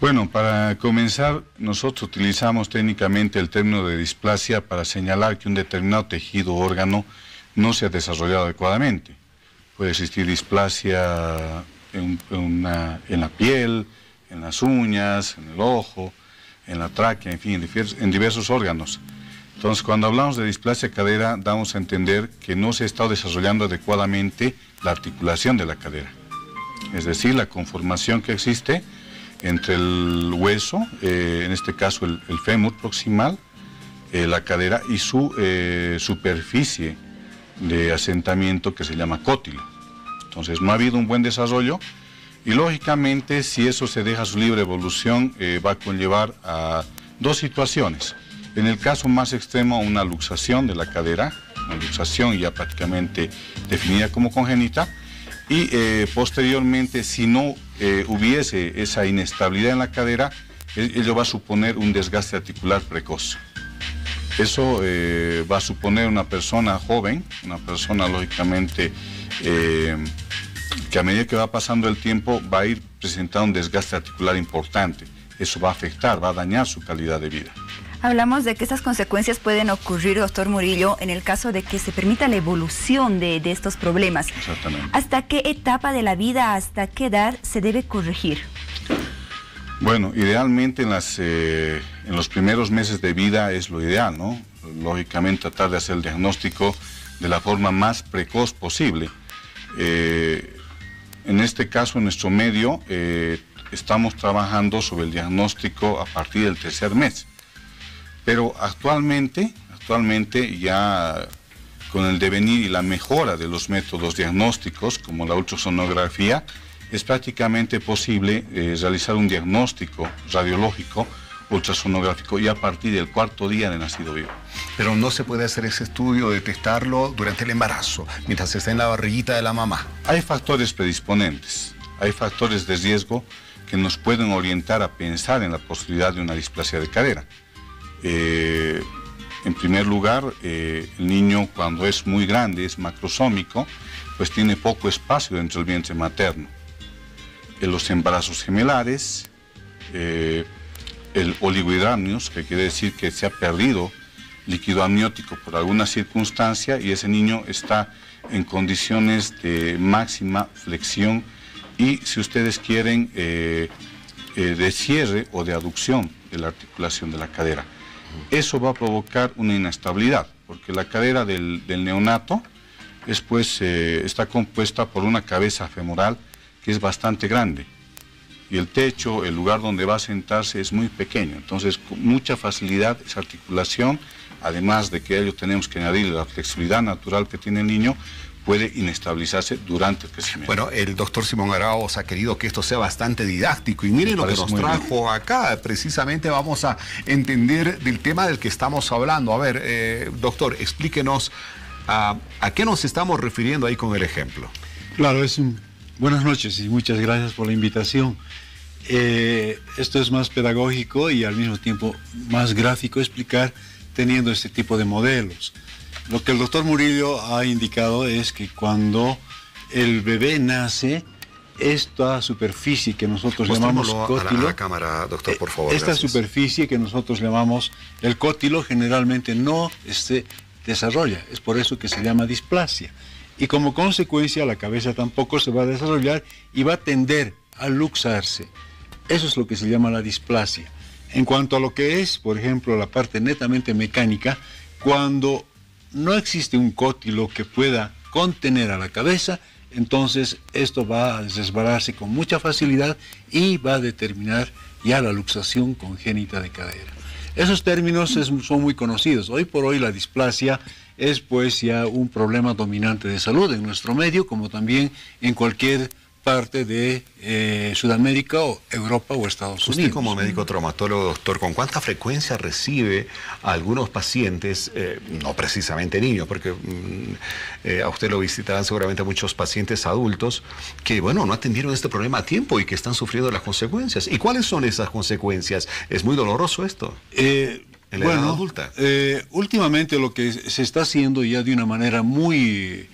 Bueno, para comenzar, nosotros utilizamos técnicamente el término de displasia para señalar que un determinado tejido o órgano no se ha desarrollado adecuadamente. Puede existir displasia en la piel, en las uñas, en el ojo, en la tráquea, en fin, en diversos órganos. Entonces, cuando hablamos de displasia cadera, damos a entender que no se ha estado desarrollando adecuadamente la articulación de la cadera. Es decir, la conformación que existe entre el hueso, en este caso el fémur proximal, la cadera y su superficie de asentamiento que se llama cótilo. Entonces no ha habido un buen desarrollo y lógicamente si eso se deja su libre evolución va a conllevar a dos situaciones. En el caso más extremo, una luxación de la cadera, una luxación ya prácticamente definida como congénita, y posteriormente, si no hubiese esa inestabilidad en la cadera, ello va a suponer un desgaste articular precoz. Eso va a suponer una persona joven, una persona lógicamente que a medida que va pasando el tiempo va a ir presentando un desgaste articular importante. Eso va a afectar, va a dañar su calidad de vida. Hablamos de que estas consecuencias pueden ocurrir, doctor Murillo, en el caso de que se permita la evolución de estos problemas. Exactamente. ¿Hasta qué etapa de la vida, hasta qué edad se debe corregir? Bueno, idealmente en los primeros meses de vida es lo ideal, ¿no? Lógicamente tratar de hacer el diagnóstico de la forma más precoz posible. En este caso, en nuestro medio, estamos trabajando sobre el diagnóstico a partir del tercer mes. Pero actualmente ya con el devenir y la mejora de los métodos diagnósticos, como la ultrasonografía, es prácticamente posible realizar un diagnóstico radiológico, ultrasonográfico, y a partir del cuarto día de nacido vivo. Pero no se puede hacer ese estudio, detectarlo durante el embarazo, mientras está en la barriguita de la mamá. Hay factores predisponentes, hay factores de riesgo que nos pueden orientar a pensar en la posibilidad de una displasia de cadera. En primer lugar, el niño cuando es muy grande, es macrosómico, pues tiene poco espacio dentro del vientre materno. En los embarazos gemelares, el oligohidramnios, que quiere decir que se ha perdido líquido amniótico por alguna circunstancia y ese niño está en condiciones de máxima flexión y, si ustedes quieren, de cierre o de aducción de la articulación de la cadera. Eso va a provocar una inestabilidad, porque la cadera del neonato está compuesta por una cabeza femoral que es bastante grande y el techo, el lugar donde va a sentarse es muy pequeño. Entonces, con mucha facilidad esa articulación, además de que a ello tenemos que añadir la flexibilidad natural que tiene el niño, puede inestabilizarse durante el crecimiento. Bueno, el doctor Simón Arauz ha querido que esto sea bastante didáctico y miren lo que nos trajo acá. Precisamente vamos a entender del tema del que estamos hablando. A ver, doctor, explíquenos a qué nos estamos refiriendo ahí con el ejemplo. Claro, buenas noches y muchas gracias por la invitación. Esto es más pedagógico y al mismo tiempo más gráfico explicar teniendo este tipo de modelos. Lo que el doctor Murillo ha indicado es que cuando el bebé nace, esta superficie que nosotros llamamos cótilo, a la cámara, doctor, por favor. Esta superficie que nosotros llamamos el cótilo generalmente no se desarrolla, es por eso que se llama displasia. Y como consecuencia la cabeza tampoco se va a desarrollar y va a tender a luxarse. Eso es lo que se llama la displasia. En cuanto a lo que es, por ejemplo, la parte netamente mecánica, cuando no existe un cótilo que pueda contener a la cabeza, entonces esto va a resbalarse con mucha facilidad y va a determinar ya la luxación congénita de cadera. Esos términos son muy conocidos. Hoy por hoy la displasia es pues ya un problema dominante de salud en nuestro medio, como también en cualquier parte de Sudamérica o Europa o Estados Unidos. Usted como médico traumatólogo, doctor, ¿con cuánta frecuencia recibe a algunos pacientes, no precisamente niños, porque a usted lo visitarán seguramente muchos pacientes adultos que, bueno, no atendieron este problema a tiempo y que están sufriendo las consecuencias? ¿Y cuáles son esas consecuencias? ¿Es muy doloroso esto? En la edad adulta. Últimamente lo que se está haciendo ya de una manera muy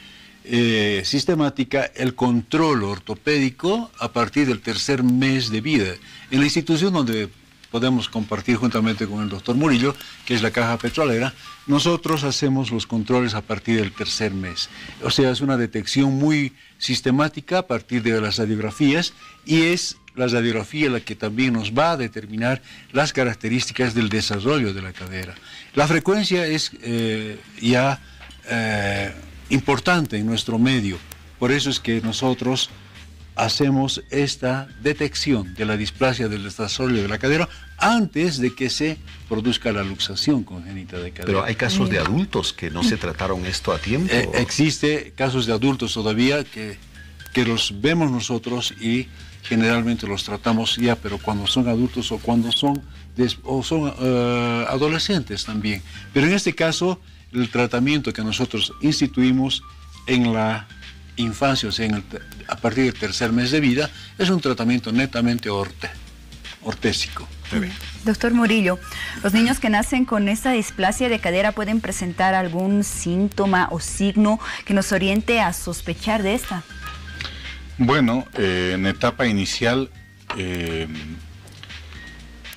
sistemática el control ortopédico a partir del tercer mes de vida. En la institución donde podemos compartir juntamente con el doctor Murillo, que es la Caja Petrolera, nosotros hacemos los controles a partir del tercer mes. O sea, es una detección muy sistemática a partir de las radiografías, y es la radiografía la que también nos va a determinar las características del desarrollo de la cadera. La frecuencia es importante en nuestro medio, por eso es que nosotros hacemos esta detección de la displasia del desarrollo de la cadera antes de que se produzca la luxación congénita de cadera. Pero hay casos de adultos que no se trataron esto a tiempo. Existe casos de adultos todavía que los vemos nosotros y generalmente los tratamos ya, pero cuando son adultos o cuando son adolescentes también. Pero en este caso, el tratamiento que nosotros instituimos en la infancia, o sea, a partir del tercer mes de vida, es un tratamiento netamente ortésico. Doctor Murillo, ¿los niños que nacen con esta displasia de cadera pueden presentar algún síntoma o signo que nos oriente a sospechar de esta? Bueno, en etapa inicial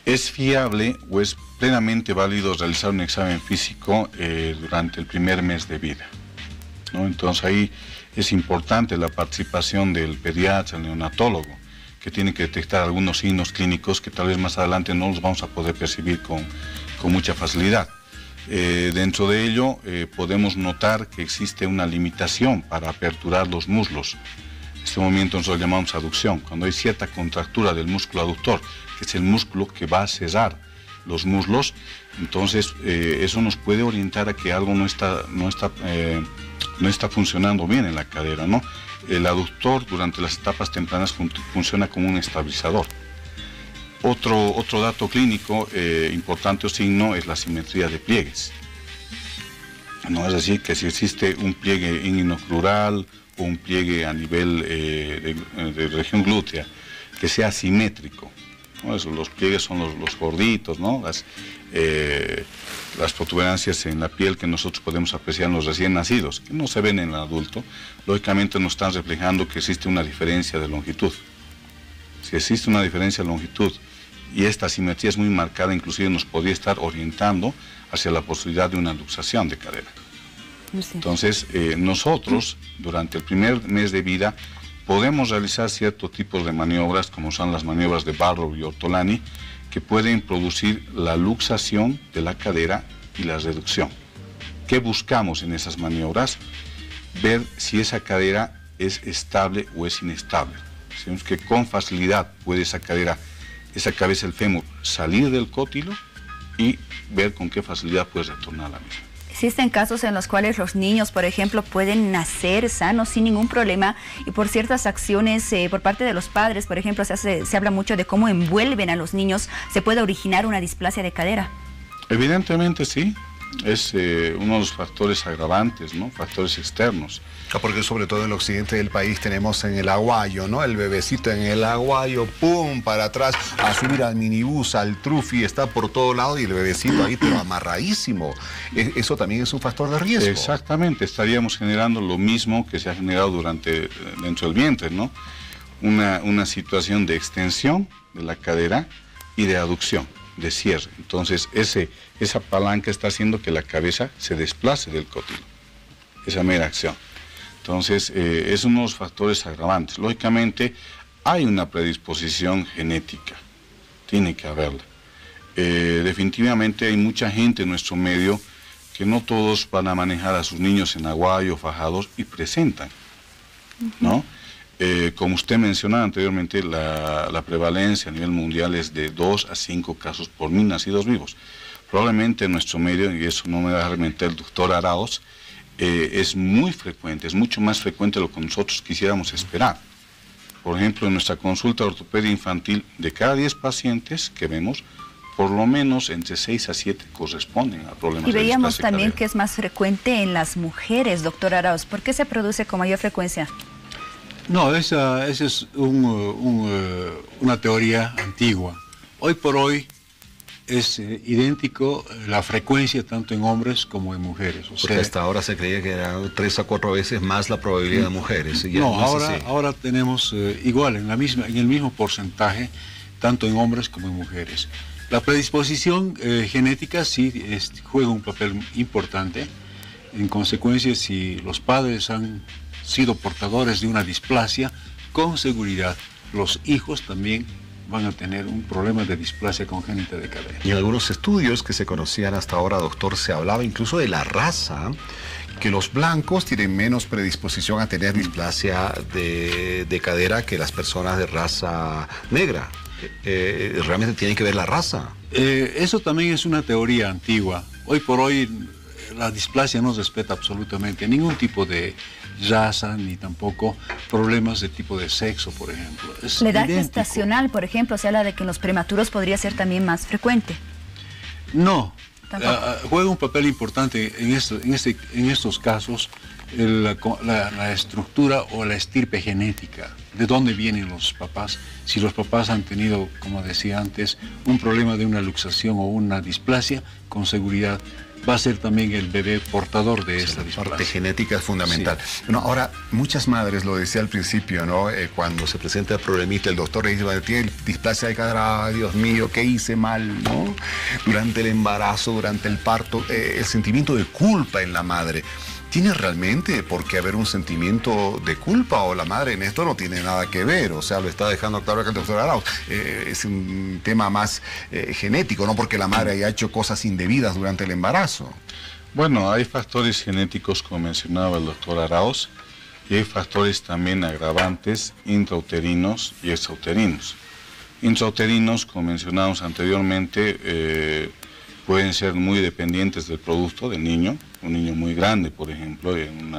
es fiable o es plenamente válido realizar un examen físico durante el primer mes de vida, ¿no? Entonces ahí es importante la participación del pediatra, el neonatólogo, que tiene que detectar algunos signos clínicos que tal vez más adelante no los vamos a poder percibir con mucha facilidad. Dentro de ello podemos notar que existe una limitación para aperturar los muslos. En este momento nosotros llamamos aducción, cuando hay cierta contractura del músculo aductor, que es el músculo que va a cerrar los muslos. Entonces eso nos puede orientar a que algo no está funcionando bien en la cadera, ¿no? El aductor durante las etapas tempranas funciona como un estabilizador. Otro dato clínico importante o signo es la simetría de pliegues, ¿no? Es decir, que si existe un pliegue inguinocrural o un pliegue a nivel de región glútea que sea simétrico, ¿no? Los pliegues son los gorditos, ¿no? Las protuberancias en la piel que nosotros podemos apreciar en los recién nacidos, que no se ven en el adulto, lógicamente nos están reflejando que existe una diferencia de longitud. Si existe una diferencia de longitud y esta asimetría es muy marcada, inclusive nos podría estar orientando hacia la posibilidad de una luxación de cadera. Sí. Entonces, nosotros, durante el primer mes de vida, podemos realizar ciertos tipos de maniobras, como son las maniobras de Barrow y Ortolani, que pueden producir la luxación de la cadera y la reducción. ¿Qué buscamos en esas maniobras? Ver si esa cadera es estable o es inestable. Sabemos que con facilidad puede esa cabeza del fémur salir del cótilo y ver con qué facilidad puede retornar a la misma. Existen casos en los cuales los niños, por ejemplo, pueden nacer sanos sin ningún problema y por ciertas acciones por parte de los padres, por ejemplo, se habla mucho de cómo envuelven a los niños, se puede originar una displasia de cadera. Evidentemente sí, es uno de los factores agravantes, ¿no? Factores externos. Porque sobre todo en el occidente del país tenemos en el aguayo, ¿no? El bebecito en el aguayo, pum, para atrás, a subir al minibús, al trufi, está por todo lado y el bebecito ahí, pero amarradísimo. Eso también es un factor de riesgo. Exactamente, estaríamos generando lo mismo que se ha generado dentro del vientre, ¿no? Una situación de extensión de la cadera y de aducción, de cierre. Entonces, esa palanca está haciendo que la cabeza se desplace del cótilo, esa mera acción. Entonces, es uno de los factores agravantes. Lógicamente, hay una predisposición genética, tiene que haberla. Definitivamente hay mucha gente en nuestro medio que no todos van a manejar a sus niños en aguayo, fajados y presentan, ¿no? Como usted mencionaba anteriormente, la prevalencia a nivel mundial es de 2 a 5 casos por 1000 nacidos vivos. Probablemente en nuestro medio, y eso no me va a mentir el doctor Arauz, es muy frecuente, es mucho más frecuente de lo que nosotros quisiéramos esperar. Por ejemplo, en nuestra consulta de ortopedia infantil, de cada 10 pacientes que vemos, por lo menos entre 6 a 7 corresponden a problemas de displasia. Y veíamos también que es más frecuente en las mujeres, doctor Arauz. ¿Por qué se produce con mayor frecuencia? No, esa es una teoría antigua. Hoy por hoy es idéntico la frecuencia tanto en hombres como en mujeres. Porque hasta ahora se creía que era 3 a 4 veces más la probabilidad de mujeres. Y no, ahora tenemos igual, en el mismo porcentaje, tanto en hombres como en mujeres. La predisposición genética sí juega un papel importante. En consecuencia, si los padres han sido portadores de una displasia, con seguridad los hijos también van a tener un problema de displasia congénita de cadera. Y en algunos estudios que se conocían hasta ahora, doctor, se hablaba incluso de la raza, que los blancos tienen menos predisposición a tener displasia de cadera que las personas de raza negra. ¿Realmente tiene que ver la raza? Eso también es una teoría antigua. Hoy por hoy la displasia no respeta absolutamente ningún tipo de raza, ni tampoco problemas de tipo de sexo, por ejemplo. La edad gestacional, por ejemplo, se habla de que en los prematuros podría ser también más frecuente. No, juega un papel importante en estos casos la estructura o la estirpe genética, de dónde vienen los papás. Si los papás han tenido, como decía antes, un problema de una luxación o una displasia, con seguridad va a ser también el bebé portador de esta displasia. La parte genética es fundamental. Sí. Bueno, ahora, muchas madres, lo decía al principio, ¿no? Cuando se presenta el problemita, el doctor le dice, tiene displasia de cadera, ay, Dios mío, ¿qué hice mal, no? Durante el embarazo, durante el parto, el sentimiento de culpa en la madre. ¿Tiene realmente por qué haber un sentimiento de culpa o la madre en esto no tiene nada que ver? O sea, lo está dejando claro acá el doctor Arauz. Es un tema más genético, no porque la madre haya hecho cosas indebidas durante el embarazo. Bueno, hay factores genéticos, como mencionaba el doctor Arauz, y hay factores también agravantes intrauterinos y extrauterinos. Intrauterinos, como mencionamos anteriormente, pueden ser muy dependientes del producto del niño. Un niño muy grande, por ejemplo, en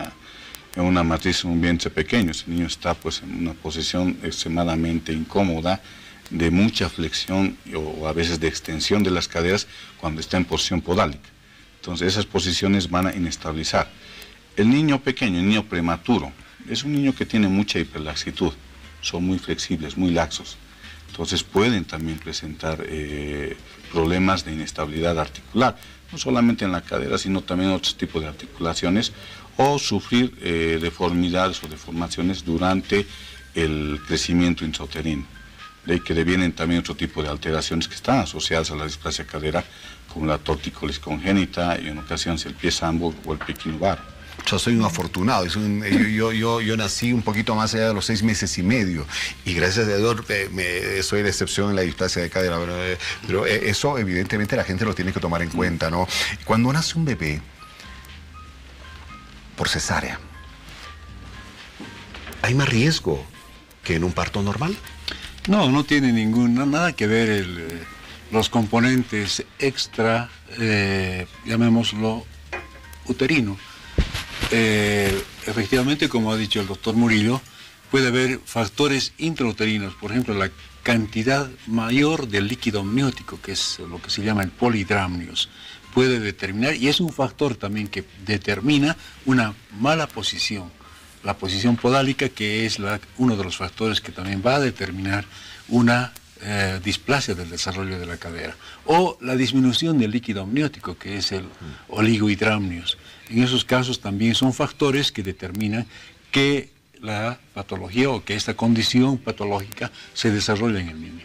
una matriz, en un vientre pequeño, ese niño está pues en una posición extremadamente incómoda, de mucha flexión o a veces de extensión de las caderas cuando está en posición podálica. Entonces esas posiciones van a inestabilizar. El niño pequeño, el niño prematuro, es un niño que tiene mucha hiperlaxitud, son muy flexibles, muy laxos. Entonces pueden también presentar problemas de inestabilidad articular, no solamente en la cadera, sino también en otros tipos de articulaciones, o sufrir deformidades o deformaciones durante el crecimiento intrauterino. De ahí que devienen también otro tipo de alteraciones que están asociadas a la displasia cadera, como la tortícolis congénita y en ocasiones el pie sambo o el pie equinovar. Yo soy un afortunado, yo nací un poquito más allá de los 6 meses y medio y gracias a Dios soy la excepción en la displasia de cadera, pero eso evidentemente la gente lo tiene que tomar en cuenta, ¿no? Cuando nace un bebé por cesárea, ¿hay más riesgo que en un parto normal? No, no tiene nada que ver los componentes extra, llamémoslo uterino. Efectivamente, como ha dicho el doctor Murillo, puede haber factores intrauterinos, por ejemplo, la cantidad mayor del líquido amniótico, que es lo que se llama el polidramnios, puede determinar, y es un factor también que determina una mala posición, la posición podálica, que es uno de los factores que también va a determinar una displasia del desarrollo de la cadera, o la disminución del líquido amniótico, que es el oligohidramnios. En esos casos también son factores que determinan que la patología o que esta condición patológica se desarrolla en el niño.